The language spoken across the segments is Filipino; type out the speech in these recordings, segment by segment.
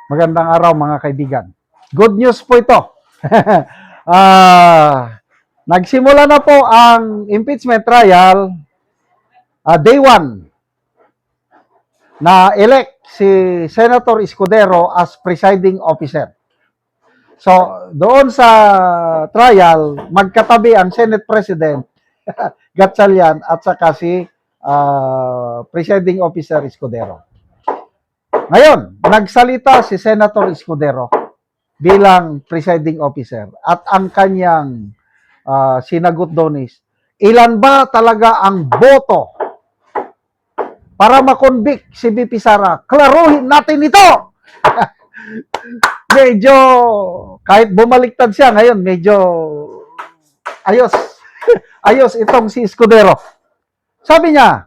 Magandang araw mga kaibigan. Good news po ito. Ah, nagsimula na po ang impeachment trial day 1 na elect si Senator Escudero as presiding officer. So, doon sa trial, magkatabi ang Senate President Gatchalian at saka si presiding officer Escudero. Ngayon, nagsalita si Senator Escudero bilang presiding officer at ang kanyang sinagot doon is, ilan ba talaga ang boto para makonvict si BP Sara? Klaruhin natin ito! Medyo, kahit bumaliktad siya ngayon, medyo ayos. Ayos itong si Escudero. Sabi niya,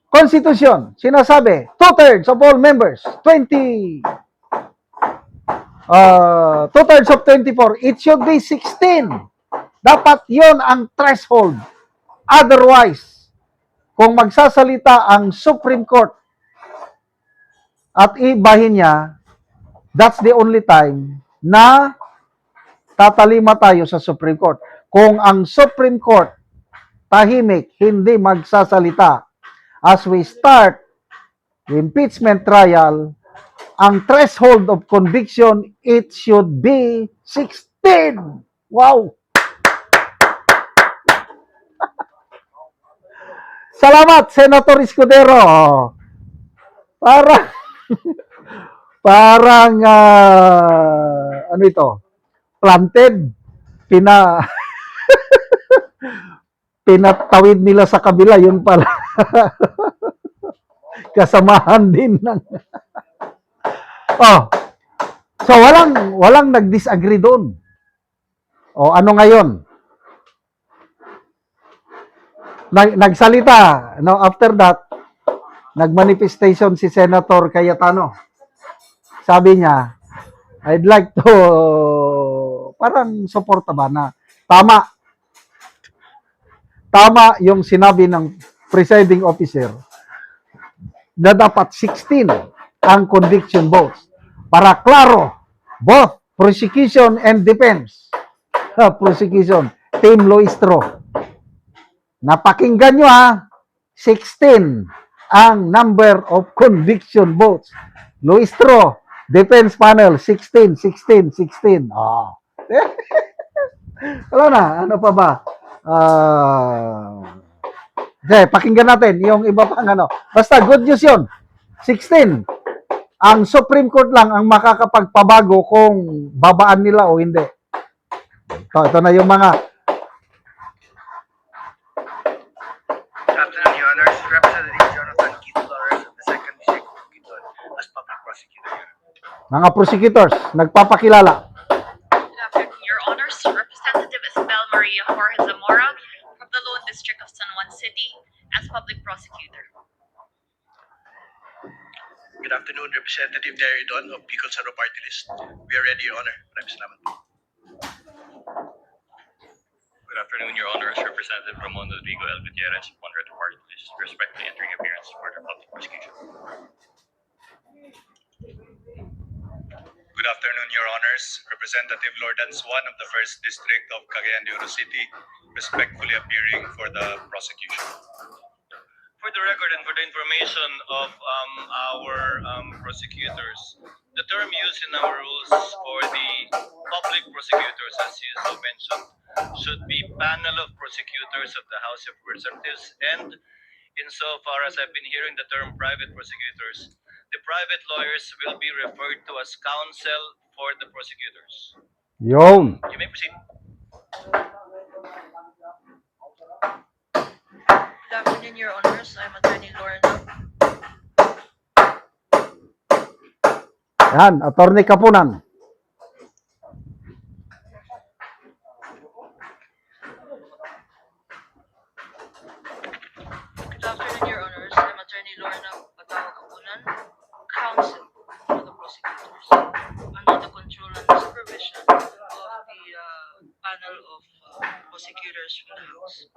Constitution, sinasabi, 2/3 of all members, 2/3 of 24, it should be 16. Dapat yon ang threshold. Otherwise, kung magsasalita ang Supreme Court at ibahin niya, that's the only time na tatalima tayo sa Supreme Court. Kung ang Supreme Court tahimik, hindi magsasalita, as we start the impeachment trial, ang threshold of conviction, it should be 16. Wow! Salamat, Senator Escudero. Parang ano ito? Planted. Pinatawid nila sa kabila, yun pala. Kasamahan din ng so walang nag-disagree doon. Ano ngayon? Nagsalita, after that, nagmanifestation si Senator Cayetano. Sabi niya, I'd like to, parang suporta ba na, tama yung sinabi ng presiding officer na dapat 16 ang conviction votes para klaro, both prosecution and defense. Prosecution, Team Luistro. Napakinggan nyo 16 ang number of conviction votes. Luistro, defense panel, 16. Wala na, ano pa ba? Okay, pakinggan natin yung iba pang ano. Basta good news yun. 16. Ang Supreme Court lang ang makakapagpabago kung babaan nila o hindi. Ito na yung mga mga prosecutors, nagpapakilala. Good afternoon, Your Honors. Representative Isabel Maria Jorge Zamora from the Lone District of San Juan City as public prosecutor. Good afternoon, Representative Terry Don of Bicol Saro Party List. We are ready, Your Honor. Maraming salamat po. Good afternoon, Your Honors. Representative Ramon Rodrigo L. Gutierrez, Moderator Party List, respectfully entering appearance for the public prosecution. Good afternoon, Your Honors. Representative Lordan Swan of the 1st District of Cagayan de Oro City, respectfully appearing for the prosecution. For the record and for the information of our prosecutors, the term used in our rules for the public prosecutors, as you so mentioned, should be panel of prosecutors of the House of Representatives, and insofar as I've been hearing the term private prosecutors, the private lawyers will be referred to as counsel for the prosecutors. Yun. You may proceed. Good afternoon, Your Honors. I'm Attorney Lorna. Yan, Attorney Kapunan. Good afternoon, Your Honors. I'm Attorney Lorna Patawa Kapunan, counsel for the prosecutors, under the control and supervision of the panel of prosecutors from the House.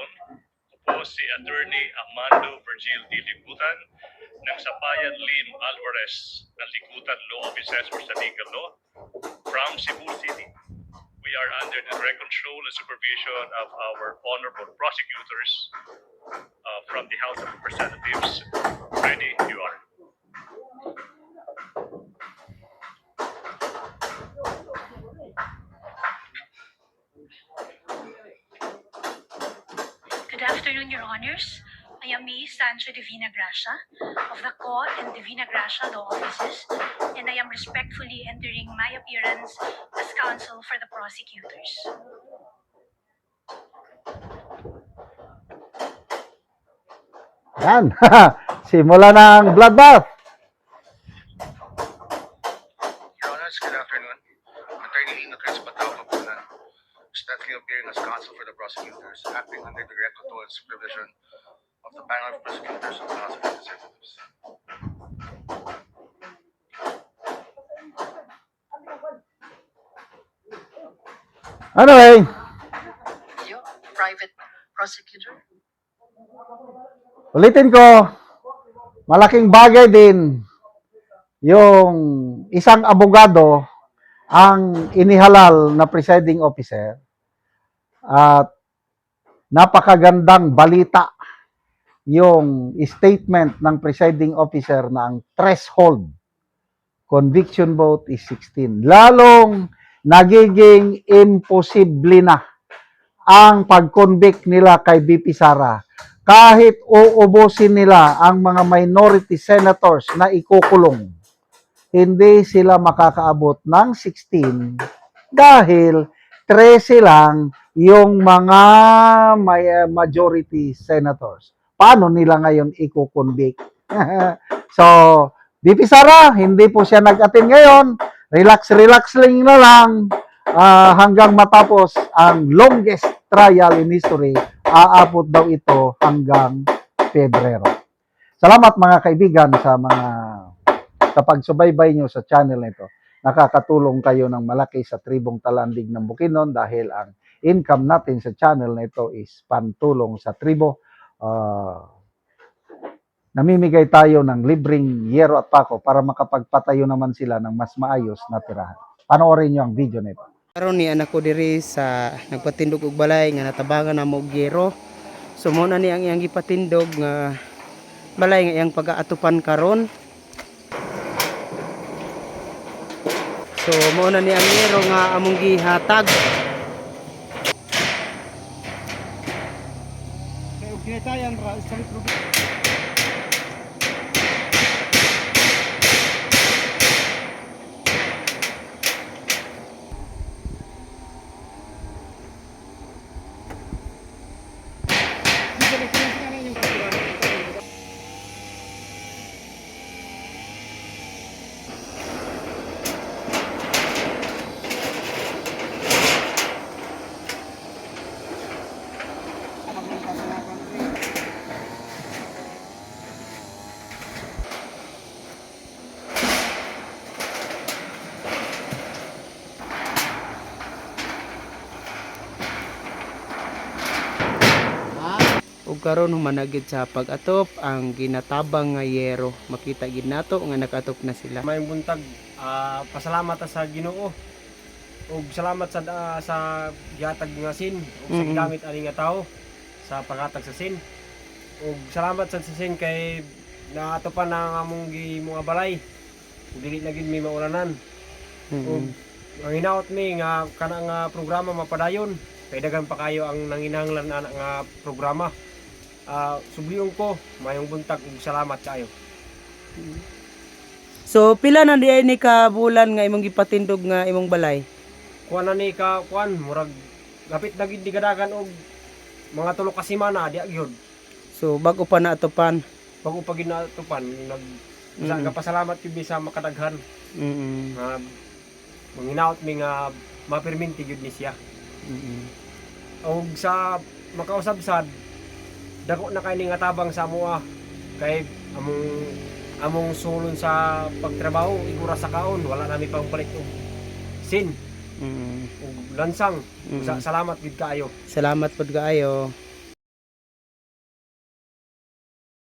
hapon. Ako po si Attorney Armando Virgil D. Libutan ng Sapayan Lim Alvarez ng Libutan Law Offices for sa Legal Law from Cebu City. We are under the direct control and supervision of our honorable prosecutors from the House of Representatives. Ready, you are. Good afternoon, Your Honors. I am Miss Sancho Divina Gracia of the Co and Divina Gracia Law Offices, and I am respectfully entering my appearance as counsel for the prosecutors. Yan. Simula na ang bloodbath. Your Honors, good afternoon. Attorney Lino Crespo Tao Kapunan, respectfully appearing as counsel for the prosecutors, acting under the direct control and supervision of the panel of prosecutors of the House of Representatives. Anyway, You, private prosecutor? ulitin ko, malaking bagay din yung isang abogado ang inihalal na presiding officer at napakagandang balita yung statement ng presiding officer na ang threshold conviction vote is 16. Lalong nagiging imposible na ang pag-convict nila kay BP Sara. Kahit uubusin nila ang mga minority senators na ikukulong, hindi sila makakaabot ng 16 dahil 13 lang yung mga majority senators. Paano nila ngayon ikukonvict? So, BP Sara, hindi po siya nag-attend ngayon. Relax lang na lang hanggang matapos ang longest trial in history. Aabot daw ito hanggang Pebrero. Salamat mga kaibigan sa pagsubaybay nyo sa channel na ito. Nakakatulong kayo ng malaki sa tribong Talandig ng Bukidnon dahil ang income natin sa channel na ito is pantulong sa tribo. Namimigay tayo ng libreng yero at pako para makapagpatayo naman sila ng mas maayos na tirahan. Panoorin nyo ang video na ito. Karon ni anak ko diri sa nagpatindog og balay nga natabangan na mo og yero. So mo na ni ang iyang gipatindog nga balay nga iyang pag-aatupan karon. So mo na ni ang yero nga among gihatag. Okay, tayan ra sa ug karon humanagid sa pag-atop ang ginatabang nga yero. Makita gid nato nga nakatop na sila. May buntag, pasalamat sa Ginoo ug salamat sa gihatag nga sin ug sa gigamit ani nga tawo sa paghatag sa sin. Ug salamat sa sin kay naatopan na ang among mga balay. Dili na gid mi maulanan. Ug ang hinaot mi nga kana nga programa mapadayon kay daghan pa kayo ang nanginahanglan nga programa. Subliyon ko mayong buntag ug salamat kayo. So pila na diay ni ka bulan nga imong gipatindog nga imong balay? Kuan na ni ka kuan murag gapit na gid digadagan og mga 3 ka semana di gyud. So bago pa naatupan. Bago pa ginatupan nagpasalamat gyud mi sa makadaghan. Manginaot mi nga mapirminti gyud ni siya. Og sa makausab sad dako na kay ning atabang sa amoa kay among sulon sa pagtrabaho igura sa kaon wala nami pang balik og sin ug lansang. Salamat gid kaayo. Salamat pod kaayo.